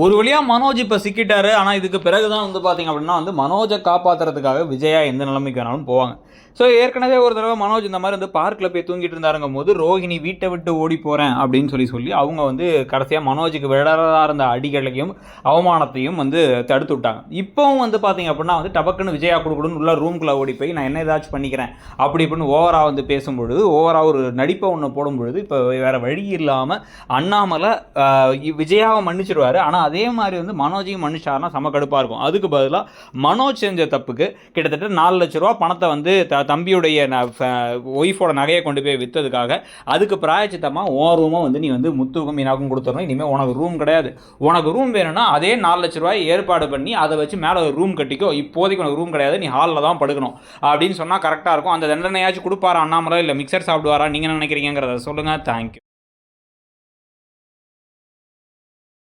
ஒரு வழியாக மனோஜ் இப்போ சிக்கிட்டாரு. ஆனால் இதுக்கு பிறகு தான் வந்து பார்த்தீங்க அப்படின்னா வந்து மனோஜை காப்பாற்றுறதுக்காக விஜயா எந்த நிலைமைக்கு வேணாலும் போவாங்க. ஸோ ஏற்கனவே ஒரு தடவை மனோஜ் இந்த மாதிரி வந்து பார்க்கில் போய் தூங்கிட்டு இருந்தாருங்கும் போது ரோஹிணி வீட்டை விட்டு ஓடி போகிறேன் அப்படின்னு சொல்லி அவங்க வந்து கடைசியாக மனோஜுக்கு விடறதா இருந்த அடிகளையும் அவமானத்தையும் வந்து தடுத்து விட்டாங்க. இப்போவும் வந்து பார்த்தீங்க அப்படின்னா வந்து டபக்குன்னு விஜயா கொடுக்கணும்னு உள்ள ரூம்குள்ளே ஓடி போய் நான் என்ன ஏதாச்சும் பண்ணிக்கிறேன் அப்படி இப்படின்னு ஓவராக வந்து பேசும்பொழுது ஓவராக ஒரு நடிப்பை ஒன்று போடும்பொழுது இப்போ வேறு வழி இல்லாமல் அண்ணாமலை விஜயாவை மன்னிச்சிடுவார். ஆனால் அதே மாதிரி வந்து மனோஜையும் மன்னிச்சாருன்னா செம கடுப்பாக இருக்கும். அதுக்கு பதிலாக மனோஜ் செஞ்ச தப்புக்கு கிட்டத்தட்ட 4 லட்ச ரூபா பணத்தை வந்து தம்பியுடைய ஒய்ஃபோட நகையை கொண்டு போய் விற்றதுக்காக அதுக்கு பிராயச்சித்தமாக உன் ரூமை வந்து நீ வந்து முத்துக்கும் மீனாக்கும் கொடுத்துடணும். இனிமேல் உனக்கு ரூம் கிடையாது. உனக்கு ரூம் வேணும்னா அதே 4 லட்ச ரூபாய் ஏற்பாடு பண்ணி அதை வச்சு மேலே ஒரு ரூம் கட்டிக்கோ. இப்போதைக்கு உனக்கு ரூம் கிடையாது, நீ ஹாலில் தான் படுக்கணும் அப்படின்னு சொன்னால் கரெக்டாக இருக்கும். அந்த தண்டனையாச்சும் கொடுப்பாரா அண்ணாமலை, இல்லை மிக்சர் சாப்பிடுவாரா? நீங்கள் என்ன நினைக்கிறீங்கிறத சொல்லுங்கள். தேங்க்யூ.